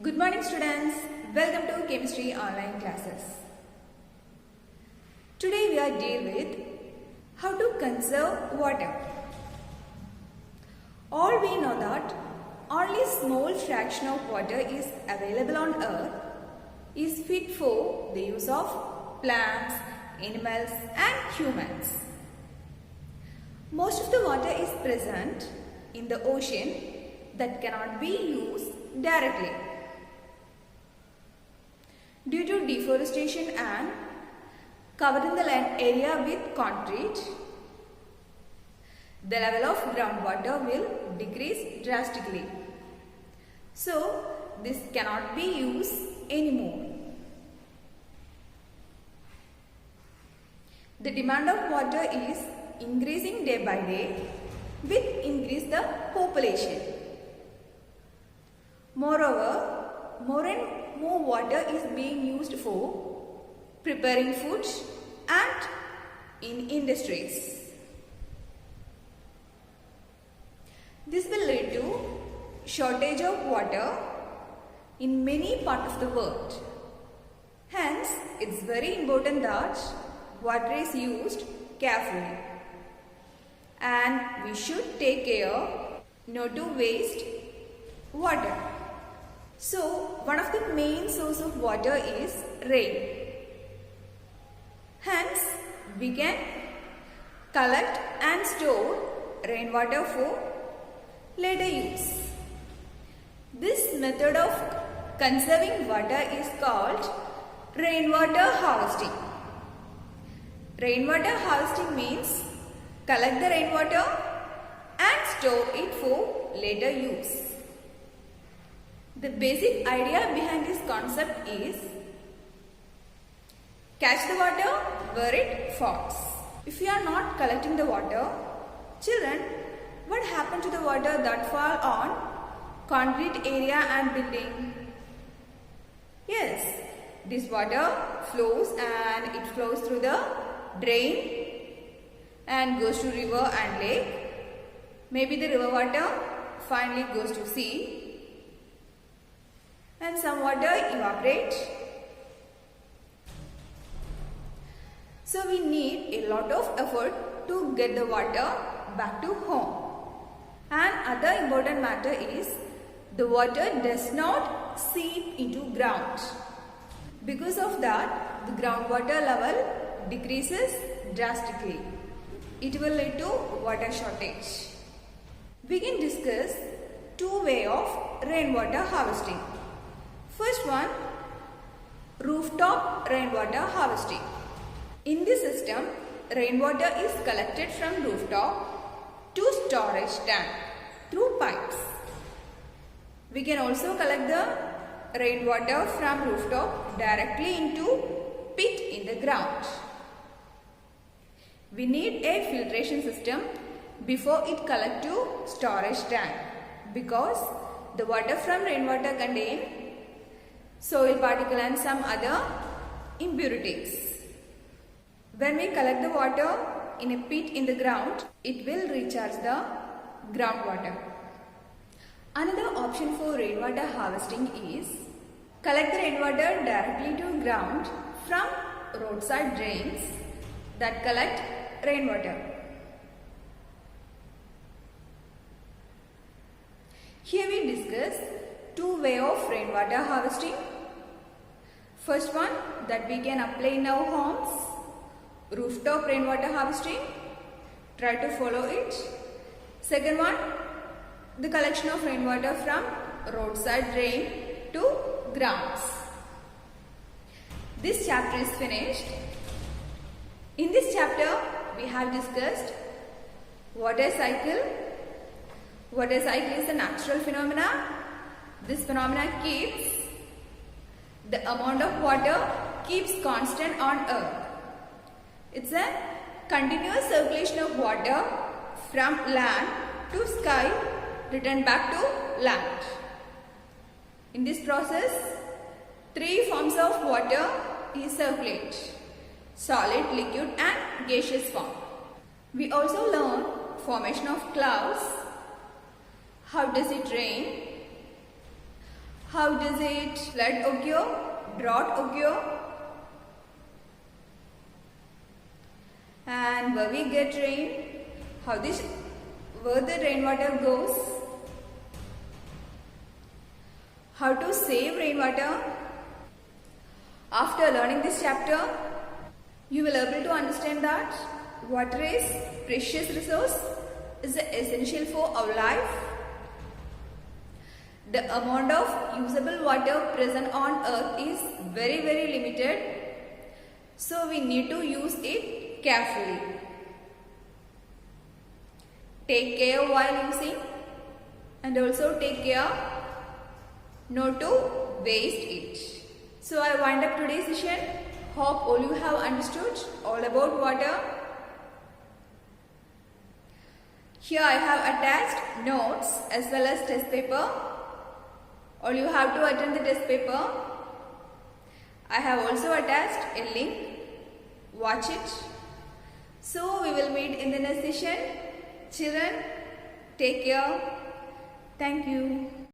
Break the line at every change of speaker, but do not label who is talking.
Good morning students, welcome to chemistry online classes. Today we are deal with how to conserve water. All we know that only small fraction of water is available on earth is fit for the use of plants, animals and humans. Most of the water is present in the ocean that cannot be used directly. Due to deforestation and covering the land area with concrete, the level of groundwater will decrease drastically. So, this cannot be used anymore. The demand of water is increasing day by day with increase the population. Moreover, more and more water is being used for preparing food and in industries. This will lead to shortage of water in many parts of the world. Hence, it's very important that water is used carefully. And we should take care not to waste water. So, one of the main source of water is rain. Hence, we can collect and store rainwater for later use. This method of conserving water is called rainwater harvesting. Rainwater harvesting means collect the rainwater and store it for later use. The basic idea behind this concept is catch the water where it falls. If you are not collecting the water, children, what happened to the water that fall on concrete area and building? Yes, this water flows and it flows through the drain and goes to river and lake. Maybe the river water finally goes to sea. And some water evaporate. So we need a lot of effort to get the water back to home. And other important matter is the water does not seep into ground. Because of that, the groundwater level decreases drastically. It will lead to water shortage. We can discuss two ways of rainwater harvesting. First one, rooftop rainwater harvesting. In this system, rainwater is collected from rooftop to storage tank through pipes. We can also collect the rainwater from rooftop directly into pit in the ground. We need a filtration system before it collect to storage tank because the water from rainwater contain soil particle and some other impurities. When we collect the water in a pit in the ground, it will recharge the groundwater. Another option for rainwater harvesting is collect the rainwater directly to ground from roadside drains that collect rainwater. Here we discuss two ways of rainwater harvesting. First one that we can apply in our homes, rooftop rainwater harvesting. Try to follow it. Second one, the collection of rainwater from roadside drain to grounds. This chapter is finished. In this chapter, we have discussed water cycle. Water cycle is a natural phenomena. This phenomena keeps the amount of water keeps constant on earth. It's a continuous circulation of water from land to sky return back to land. In this process, three forms of water is circulate: solid, liquid and gaseous form. We also learn formation of clouds, how does it rain, How does it flood occur, drought occur? And where we get rain, where the rainwater goes, how to save rainwater. After learning this chapter, you will be able to understand that water is precious resource, is essential for our life. The amount of usable water present on earth is very limited, so we need to use it carefully. Take care while using, and also take care not to waste it. So I wind up today's session. Hope all you have understood all about water. Here I have attached notes as well as test paper. All you have to attend the test paper. I have also attached a link. Watch it. So we will meet in the next session. Children, take care. Thank you.